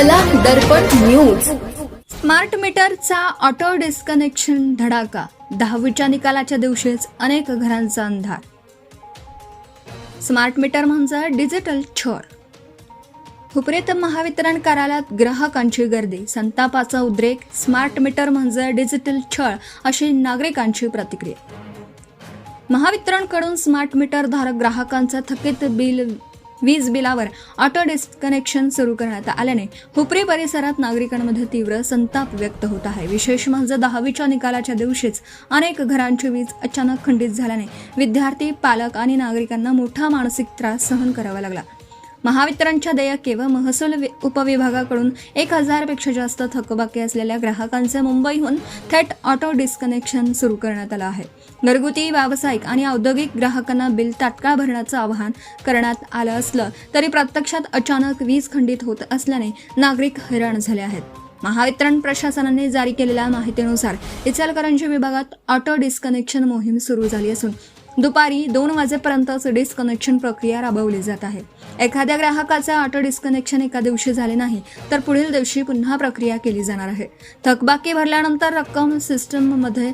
कला दर्पण news. Smart मीटरचा auto disconnection धडाका, 10वीच्या निकालाच्या दिवशीच अनेक घरांचा अंधार। स्मार्ट मीटर म्हणजे डिजिटल छळ। हुपरीत महावितरण कार्यालयात ग्राहकांची गर्दी, संतापाचा उद्रेक। स्मार्ट मीटर म्हणजे डिजिटल छळ अशी नागरिकांची प्रतिक्रिया। महावितरणकडून स्मार्ट मीटर धारक ग्राहकांचा थकीत वीज बिलावर ऑटो डिस्कनेक्शन सुरू करण्यात आल्याने हुपरी परिसरात नागरिकांमध्ये तीव्र संताप व्यक्त होत आहे। विशेष म्हणजे 10वीच्या निकालाच्या दिवशीच अनेक घरांची वीज अचानक खंडित झाल्याने विद्यार्थी, पालक आणि नागरिकांना मोठा मानसिक त्रास सहन करावा लागला। महावितरणच्या देयके व महसूल उपविभागाकडून 1000 पेक्षा जास्त थकबाकी असलेल्या ग्राहकांचे मुंबईहून थेट ऑटो डिस्कनेक्शन सुरू करण्यात आलं आहे। घरगुती, व्यावसायिक आणि औद्योगिक ग्राहकांना बिल तात्काळ भरण्याचं आवाहन करण्यात आलं असलं तरी प्रत्यक्षात अचानक वीज खंडित होत असल्याने नागरिक हैराण झाले आहेत। महावितरण प्रशासनाने जारी केलेल्या माहितीनुसार इचलकरंजी विभागात ऑटो डिस्कनेक्शन मोहीम सुरू झाली असून दुपारी 2 वाजेपर्यंतच डिस्कनेक्शन प्रक्रिया राबवली जात आहे। एखाद्या ग्राहकाचे ऑटो डिस्कनेक्शन एका दिवशी झाले नाही तर पुढील दिवशी पुन्हा प्रक्रिया केली जाणार आहे। थकबाकी भरल्यानंतर रक्कम सिस्टममध्ये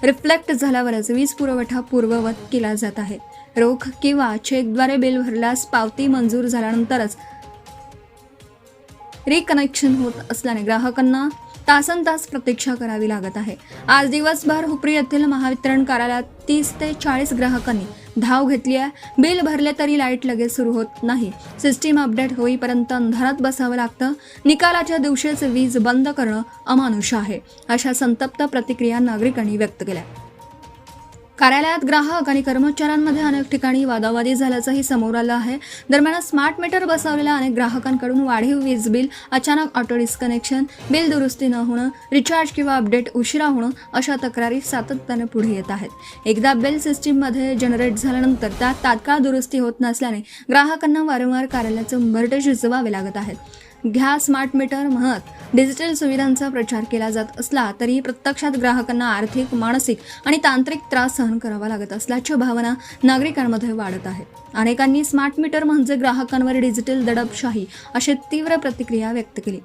रिफ्लेक्ट झाल्यावरच वीज पुरवठा पूर्ववत केला जात आहे। रोख किंवा चेकद्वारे बिल भरल्यास पावती मंजूर झाल्यानंतरच रिकनेक्शन होत असल्याने ग्राहकांना तासनतास प्रतीक्षा करावी लागत आहे। आज दिवसभर हुपरी येथील महावितरण कार्यालयात 30 ते 40 ग्राहकांनी धाव घेतली आहे। बिल भरले तरी लाईट लगेच सुरू होत नाही। सिस्टीम अपडेट होईपर्यंत अंधारात बसावं लागतं। निकालाच्या दिवशीच वीज बंद करणं अमानुष आहे, अशा संतप्त प्रतिक्रिया नागरिकांनी व्यक्त केल्या। कार्यालयात ग्राहक आणि कर्मचाऱ्यांमध्ये अनेक ठिकाणी वादावादी झाल्याचंही समोर आलं आहे। दरम्यान स्मार्ट मीटर बसवलेल्या अनेक ग्राहकांकडून वाढीव वीज बिल, अचानक ऑटो डिस्कनेक्शन, बिल दुरुस्ती न होणं, रिचार्ज किंवा अपडेट उशिरा होणं अशा तक्रारी सातत्याने पुढे येत आहेत। एकदा बिल सिस्टीममध्ये जनरेट झाल्यानंतर त्यात तात्काळ दुरुस्ती होत नसल्याने ग्राहकांना वारंवार कार्यालयाचे उंबरठे शिजवावे लागत आहेत। घ्या स्मार्ट मीटर म्हणत डिजिटल सुविधांचा प्रचार केला जात असला तरी प्रत्यक्षात ग्राहकांना आर्थिक, मानसिक आणि तांत्रिक त्रास सहन करावा लागत असल्याची भावना नागरिकांमध्ये वाढत आहे। अनेकांनी स्मार्ट मीटर म्हणजे ग्राहकांवर डिजिटल दडपशाही अशी तीव्र प्रतिक्रिया व्यक्त केली।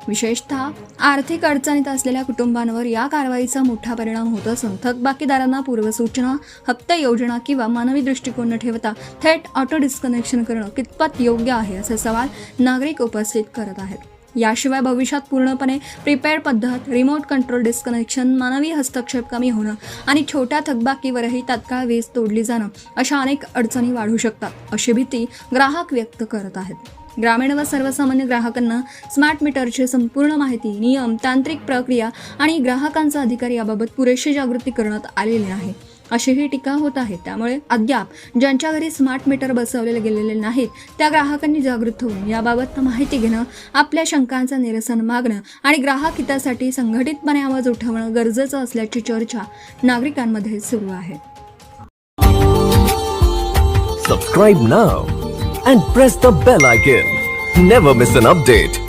विशेषतः आर्थिक अडचणीत असलेल्या कुटुंबांवर या कारवाईचा मोठा परिणाम होत असून थकबाकीदारांना पूर्वसूचना, हप्ते योजना किंवा मानवी दृष्टिकोन न ठेवता थेट ऑटो डिस्कनेक्शन करणं कितपत योग्य आहे असे सवाल नागरिक उपस्थित करत आहेत। याशिवाय भविष्यात पूर्णपणे प्रीपेड पद्धत, रिमोट कंट्रोल डिस्कनेक्शन, मानवी हस्तक्षेप कमी होणं आणि छोट्या थकबाकीवरही तात्काळ वीज तोडली जाणं अशा अनेक अडचणी वाढू शकतात, अशी भीती ग्राहक व्यक्त करत आहेत। ग्रामीण व सर्वसामान्य ग्राहकांना स्मार्ट मीटरची संपूर्ण माहिती, नियम, तांत्रिक प्रक्रिया आणि ग्राहकांचा अधिकार याबाबत पुरेशी जागृती करण्यात आलेली आहे, अशीही टीका होत आहे। त्यामुळे अद्याप ज्यांच्या घरी स्मार्ट मीटर बसवलेले गेलेले नाहीत त्या ग्राहकांनी जागृत होऊन याबाबत माहिती घेणं, आपल्या शंकांचं निरसन मागणं आणि ग्राहक हितासाठी संघटितपणे आवाज उठवणं गरजेचं असल्याची चर्चा नागरिकांमध्ये सुरू आहे। Subscribe now and press the bell icon. Never miss an update.